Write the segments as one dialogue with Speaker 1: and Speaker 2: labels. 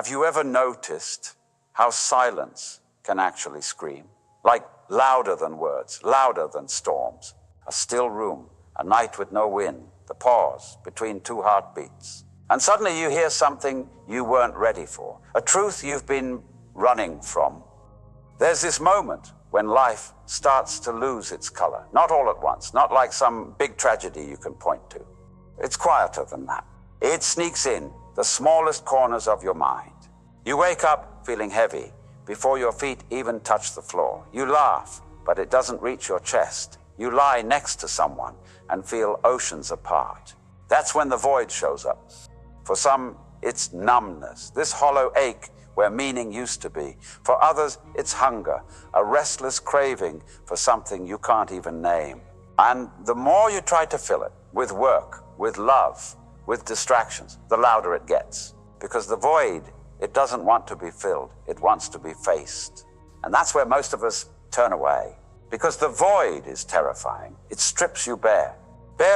Speaker 1: Have you ever noticed how silence can actually scream? Like louder than words, louder than storms. A still room, a night with no wind, the pause between two heartbeats. And suddenly you hear something you weren't ready for, a truth you've been running from. There's this moment when life starts to lose its color. Not all at once, not like some big tragedy you can point to. It's quieter than that. It sneaks in the smallest corners of your mind. You wake up feeling heavy before your feet even touch the floor. You laugh, but it doesn't reach your chest. You lie next to someone and feel oceans apart. That's when the void shows up. For some, it's numbness, this hollow ache where meaning used to be. For others, it's hunger, a restless craving for something you can't even name. And the more you try to fill it with work, with love, with distractions, the louder it gets. Because the void, it doesn't want to be filled, it wants to be faced. And that's where most of us turn away. Because the void is terrifying. It strips you bare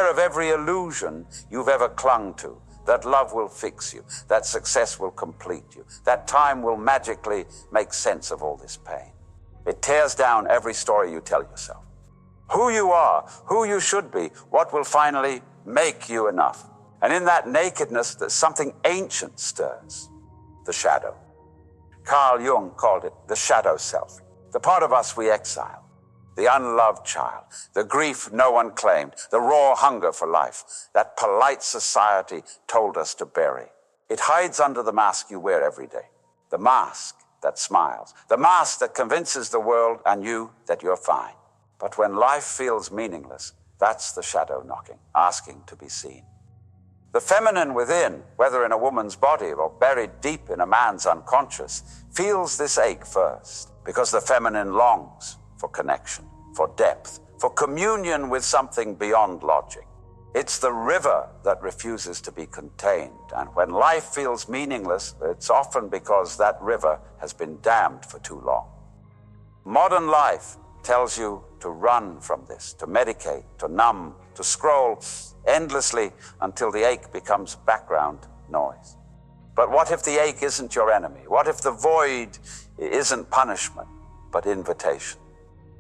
Speaker 1: of every illusion you've ever clung to, that love will fix you, that success will complete you, that time will magically make sense of all this pain. It tears down every story you tell yourself. Who you are, who you should be, what will finally make you enough. And in that nakedness, there's something ancient stirs, the shadow. Carl Jung called it the shadow self, the part of us we exile. The unloved child, the grief no one claimed, the raw hunger for life that polite society told us to bury. It hides under the mask you wear every day, the mask that smiles, the mask that convinces the world and you that you're fine. But when life feels meaningless, that's the shadow knocking, asking to be seen. The feminine within, whether in a woman's body or buried deep in a man's unconscious, feels this ache first, because the feminine longs for connection, for depth, for communion with something beyond logic. It's the river that refuses to be contained. And when life feels meaningless, it's often because that river has been dammed for too long. Modern life tells you to run from this, to medicate, to numb, to scroll endlessly until the ache becomes background noise. But what if the ache isn't your enemy? What if the void isn't punishment, but invitation?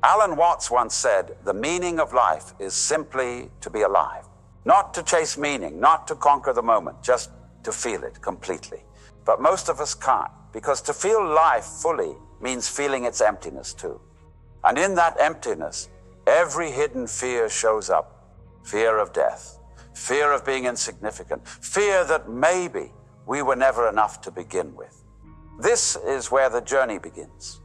Speaker 1: Alan Watts once said, the meaning of life is simply to be alive. Not to chase meaning, not to conquer the moment, just to feel it completely. But most of us can't, because to feel life fully means feeling its emptiness too. And in that emptiness, every hidden fear shows up. Fear of death, fear of being insignificant, fear that maybe we were never enough to begin with. This is where the journey begins.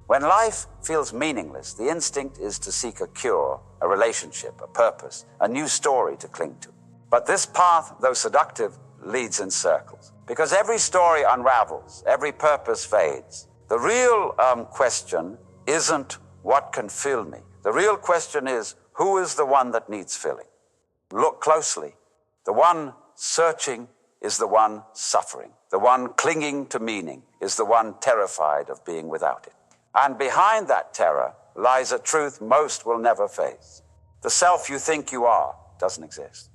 Speaker 1: When life feels meaningless, the instinct is to seek a cure, a relationship, a purpose, a new story to cling to. But this path, though seductive, leads in circles, because every story unravels, every purpose fades. The real question isn't what can fill me. The real question is, who is the one that needs filling? Look closely. The one searching is the one suffering. The one clinging to meaning is the one terrified of being without it. And behind that terror lies a truth most will never face. The self you think you are doesn't exist.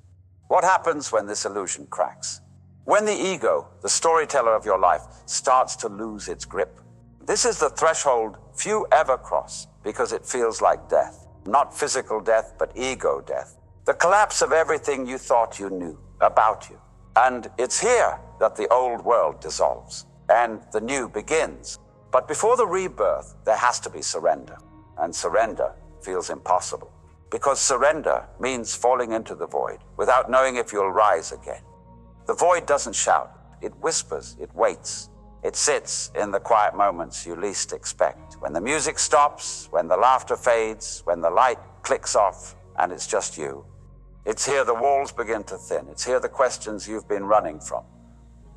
Speaker 1: What happens when this illusion cracks? When the ego, the storyteller of your life, starts to lose its grip. This is the threshold few ever cross because it feels like death. Not physical death, but ego death. The collapse of everything you thought you knew about you. And it's here that the old world dissolves and the new begins. But before the rebirth, there has to be surrender. And surrender feels impossible. Because surrender means falling into the void without knowing if you'll rise again. The void doesn't shout. It whispers. It waits. It sits in the quiet moments you least expect. When the music stops, when the laughter fades, when the light clicks off, and it's just you. It's here the walls begin to thin. It's here the questions you've been running from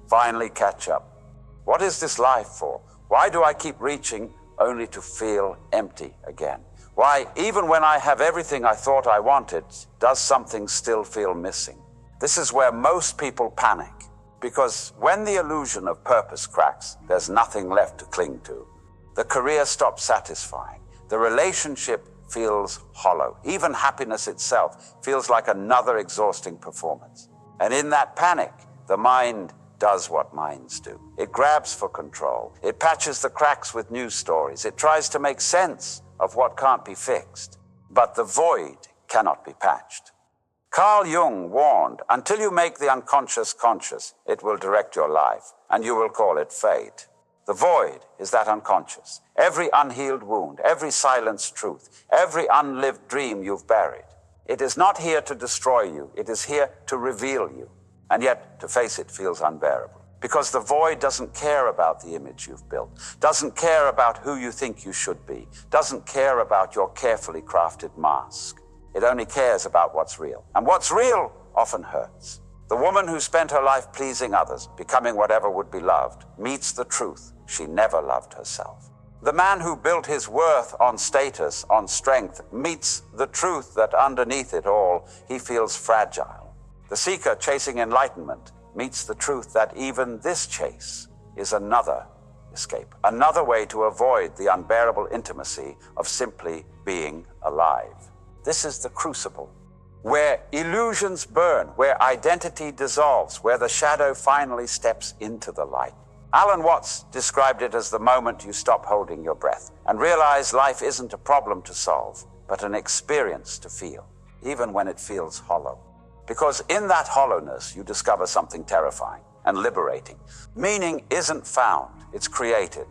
Speaker 1: finally catch up. What is this life for? Why do I keep reaching only to feel empty again? Why, even when I have everything I thought I wanted, does something still feel missing? This is where most people panic, because when the illusion of purpose cracks, there's nothing left to cling to. The career stops satisfying. The relationship feels hollow. Even happiness itself feels like another exhausting performance. And in that panic, the mind does what minds do. It grabs for control. It patches the cracks with news stories. It tries to make sense of what can't be fixed. But the void cannot be patched. Carl Jung warned, until you make the unconscious conscious, it will direct your life, and you will call it fate. The void is that unconscious. Every unhealed wound, every silenced truth, every unlived dream you've buried. It is not here to destroy you. It is here to reveal you. And yet, to face it feels unbearable. Because the void doesn't care about the image you've built, doesn't care about who you think you should be, doesn't care about your carefully crafted mask. It only cares about what's real. And what's real often hurts. The woman who spent her life pleasing others, becoming whatever would be loved, meets the truth she never loved herself. The man who built his worth on status, on strength, meets the truth that underneath it all, he feels fragile. The seeker chasing enlightenment meets the truth that even this chase is another escape, another way to avoid the unbearable intimacy of simply being alive. This is the crucible, where illusions burn, where identity dissolves, where the shadow finally steps into the light. Alan Watts described it as the moment you stop holding your breath and realize life isn't a problem to solve, but an experience to feel, even when it feels hollow. Because in that hollowness, you discover something terrifying and liberating. Meaning isn't found, it's created.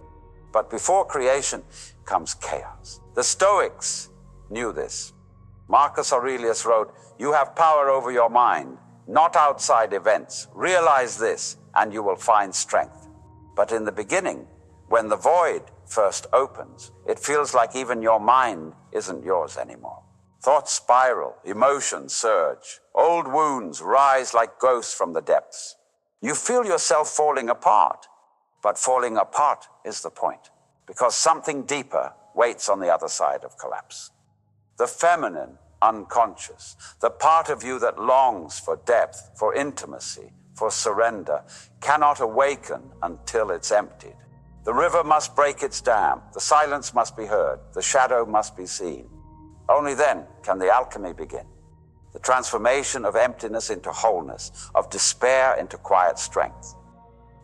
Speaker 1: But before creation comes chaos. The Stoics knew this. Marcus Aurelius wrote, "You have power over your mind, not outside events. Realize this, and you will find strength." But in the beginning, when the void first opens, it feels like even your mind isn't yours anymore. Thoughts spiral, emotions surge, old wounds rise like ghosts from the depths. You feel yourself falling apart, but falling apart is the point, because something deeper waits on the other side of collapse. The feminine unconscious, the part of you that longs for depth, for intimacy, for surrender, cannot awaken until it's emptied. The river must break its dam, the silence must be heard, the shadow must be seen. Only then can the alchemy begin. The transformation of emptiness into wholeness, of despair into quiet strength.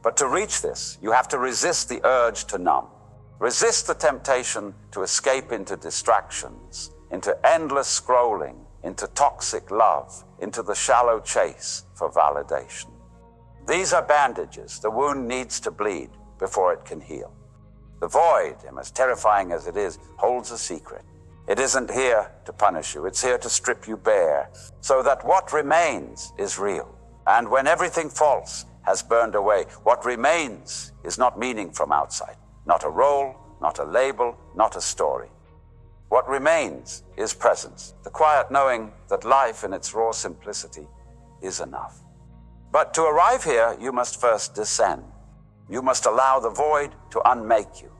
Speaker 1: But to reach this, you have to resist the urge to numb. Resist the temptation to escape into distractions, into endless scrolling, into toxic love, into the shallow chase for validation. These are bandages. The wound needs to bleed before it can heal. The void, and as terrifying as it is, holds a secret. It isn't here to punish you. It's here to strip you bare, so that what remains is real. And when everything false has burned away, what remains is not meaning from outside, not a role, not a label, not a story. What remains is presence, the quiet knowing that life in its raw simplicity is enough. But to arrive here, you must first descend. You must allow the void to unmake you.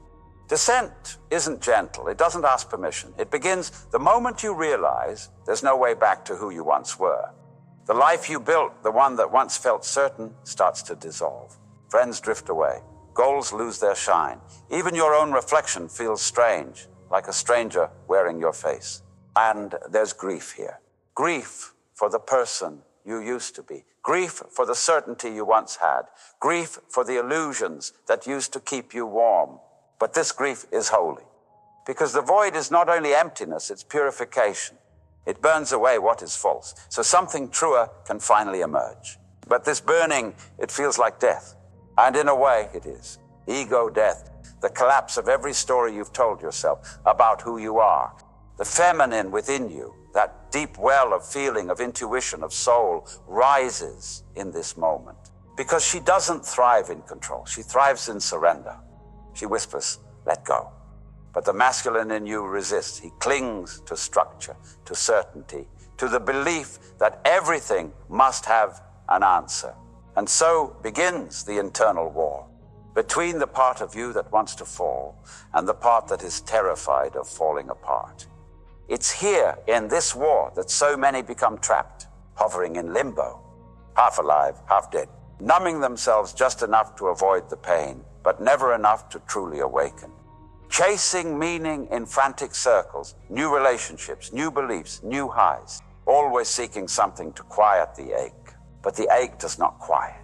Speaker 1: Descent isn't gentle. It doesn't ask permission. It begins the moment you realize there's no way back to who you once were. The life you built, the one that once felt certain, starts to dissolve. Friends drift away. Goals lose their shine. Even your own reflection feels strange, like a stranger wearing your face. And there's grief here. Grief for the person you used to be. Grief for the certainty you once had. Grief for the illusions that used to keep you warm. But this grief is holy, because the void is not only emptiness, it's purification. It burns away what is false, so something truer can finally emerge. But this burning, it feels like death. And in a way, it is. Ego death, the collapse of every story you've told yourself about who you are. The feminine within you, that deep well of feeling, of intuition, of soul, rises in this moment. Because she doesn't thrive in control. She thrives in surrender. She whispers, let go. But the masculine in you resists. He clings to structure, to certainty, to the belief that everything must have an answer. And so begins the internal war between the part of you that wants to fall and the part that is terrified of falling apart. It's here in this war that so many become trapped, hovering in limbo, half alive, half dead, numbing themselves just enough to avoid the pain, but never enough to truly awaken. Chasing meaning in frantic circles, new relationships, new beliefs, new highs, always seeking something to quiet the ache. But the ache does not quiet.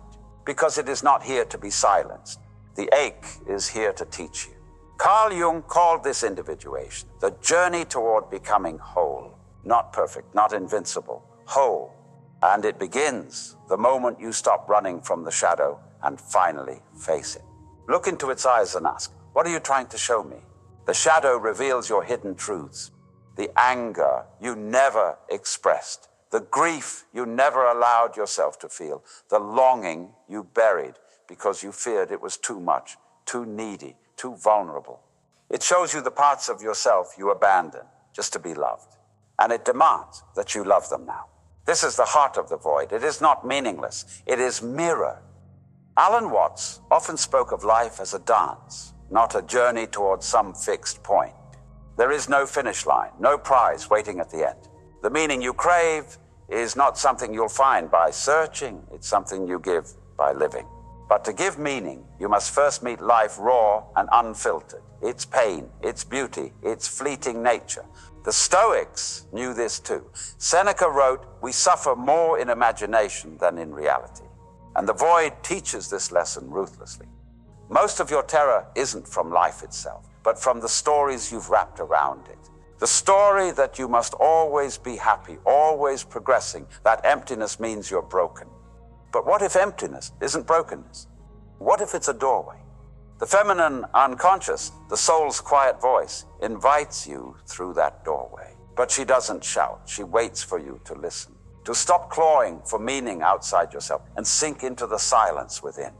Speaker 1: because it is not here to be silenced. The ache is here to teach you. Carl Jung called this individuation the journey toward becoming whole. Not perfect, not invincible, whole. And it begins the moment you stop running from the shadow and finally face it. Look into its eyes and ask, what are you trying to show me? The shadow reveals your hidden truths, the anger you never expressed, the grief you never allowed yourself to feel, the longing you buried because you feared it was too much, too needy, too vulnerable. It shows you the parts of yourself you abandoned just to be loved. And it demands that you love them now. This is the heart of the void. It is not meaningless. It is mirror. Alan Watts often spoke of life as a dance, not a journey towards some fixed point. There is no finish line, no prize waiting at the end. The meaning you crave is not something you'll find by searching. It's something you give by living. But to give meaning, you must first meet life raw and unfiltered. Its pain, its beauty, its fleeting nature. The Stoics knew this too. Seneca wrote, "We suffer more in imagination than in reality." And the void teaches this lesson ruthlessly. Most of your terror isn't from life itself, but from the stories you've wrapped around it. The story that you must always be happy, always progressing, that emptiness means you're broken. But what if emptiness isn't brokenness? What if it's a doorway? The feminine unconscious, the soul's quiet voice, invites you through that doorway. But she doesn't shout. She waits for you to listen, to stop clawing for meaning outside yourself and sink into the silence within.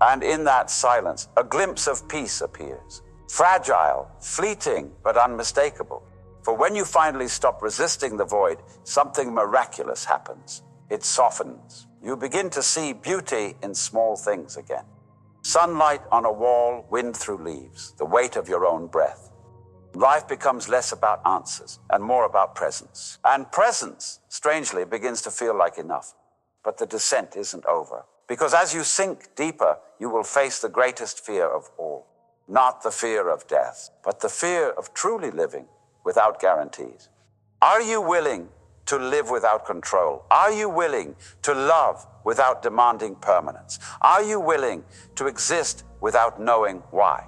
Speaker 1: And in that silence, a glimpse of peace appears. Fragile, fleeting, but unmistakable. For when you finally stop resisting the void, something miraculous happens. It softens. You begin to see beauty in small things again. Sunlight on a wall, wind through leaves, the weight of your own breath. Life becomes less about answers and more about presence. And presence, strangely, begins to feel like enough. But the descent isn't over. Because as you sink deeper, you will face the greatest fear of all. Not the fear of death, but the fear of truly living without guarantees. Are you willing to live without control? Are you willing to love without demanding permanence? Are you willing to exist without knowing why?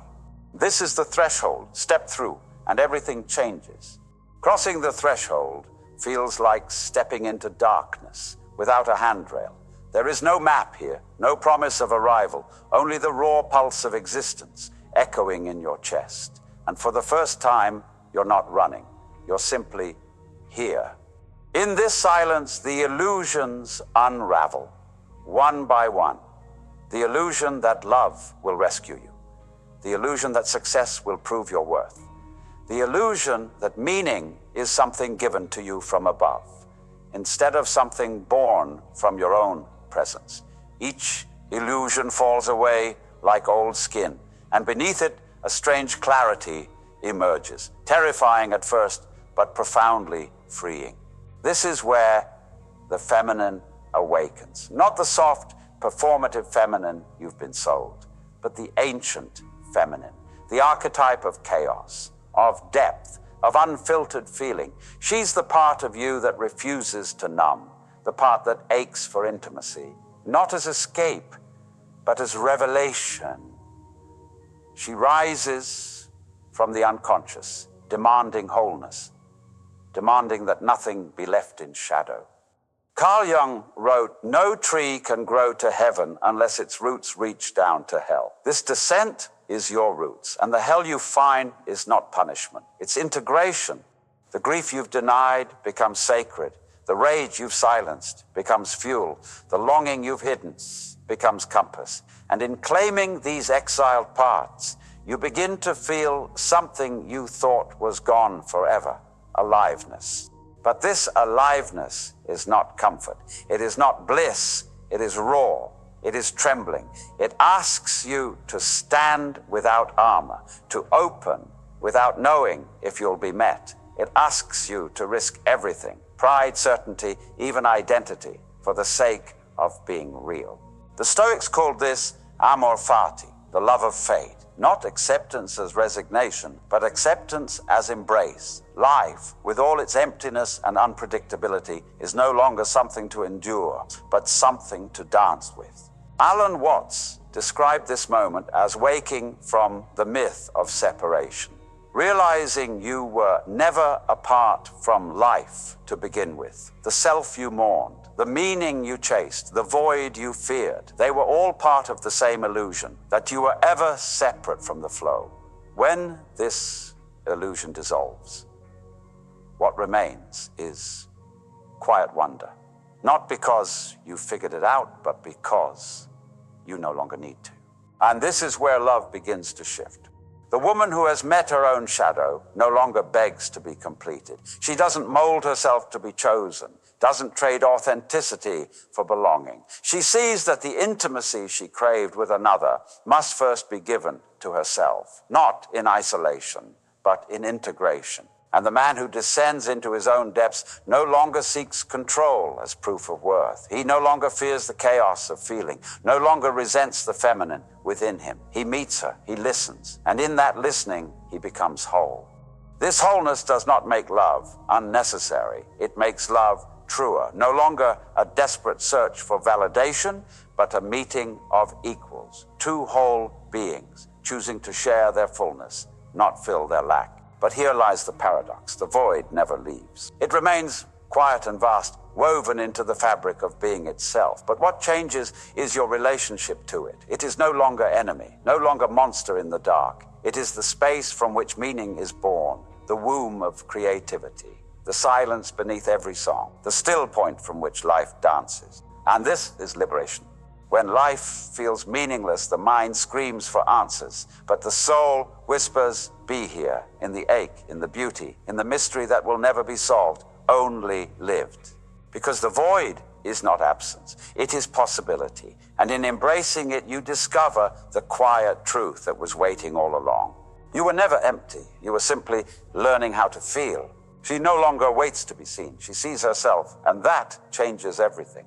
Speaker 1: This is the threshold. Step through, and everything changes. Crossing the threshold feels like stepping into darkness without a handrail. There is no map here, no promise of arrival, only the raw pulse of existence echoing in your chest. And for the first time, you're not running. You're simply here. In this silence, the illusions unravel, one by one. The illusion that love will rescue you. The illusion that success will prove your worth. The illusion that meaning is something given to you from above, instead of something born from your own presence. Each illusion falls away like old skin, and beneath it, a strange clarity emerges, terrifying at first, but profoundly freeing. This is where the feminine awakens. Not the soft, performative feminine you've been sold, but the ancient feminine, the archetype of chaos, of depth, of unfiltered feeling. She's the part of you that refuses to numb, the part that aches for intimacy, not as escape, but as revelation. She rises from the unconscious, demanding wholeness, demanding that nothing be left in shadow. Carl Jung wrote, "No tree can grow to heaven unless its roots reach down to hell." This descent is your roots, and the hell you find is not punishment. It's integration. The grief you've denied becomes sacred. The rage you've silenced becomes fuel. The longing you've hidden becomes compass. And in claiming these exiled parts, you begin to feel something you thought was gone forever. Aliveness. But this aliveness is not comfort. It is not bliss. It is raw. It is trembling. It asks you to stand without armor, to open without knowing if you'll be met. It asks you to risk everything, pride, certainty, even identity, for the sake of being real. The Stoics called this amor fati, the love of fate. Not acceptance as resignation, but acceptance as embrace. Life, with all its emptiness and unpredictability, is no longer something to endure, but something to dance with. Alan Watts described this moment as waking from the myth of separation, realizing you were never apart from life to begin with, the self you mourned, the meaning you chased, the void you feared. They were all part of the same illusion, that you were ever separate from the flow. When this illusion dissolves, what remains is quiet wonder. Not because you figured it out, but because you no longer need to. And this is where love begins to shift. The woman who has met her own shadow no longer begs to be completed. She doesn't mold herself to be chosen, doesn't trade authenticity for belonging. She sees that the intimacy she craved with another must first be given to herself, not in isolation, but in integration. And the man who descends into his own depths no longer seeks control as proof of worth. He no longer fears the chaos of feeling, no longer resents the feminine within him. He meets her, he listens, and in that listening, he becomes whole. This wholeness does not make love unnecessary. It makes love truer, no longer a desperate search for validation, but a meeting of equals, two whole beings, choosing to share their fullness, not fill their lack. But here lies the paradox. The void never leaves. It remains quiet and vast, woven into the fabric of being itself. But what changes is your relationship to it. It is no longer enemy, no longer monster in the dark. It is the space from which meaning is born, the womb of creativity, the silence beneath every song, the still point from which life dances. And this is liberation. When life feels meaningless, the mind screams for answers, but the soul whispers, be here, in the ache, in the beauty, in the mystery that will never be solved, only lived. Because the void is not absence, it is possibility. And in embracing it, you discover the quiet truth that was waiting all along. You were never empty, you were simply learning how to feel. She no longer waits to be seen, she sees herself, and that changes everything.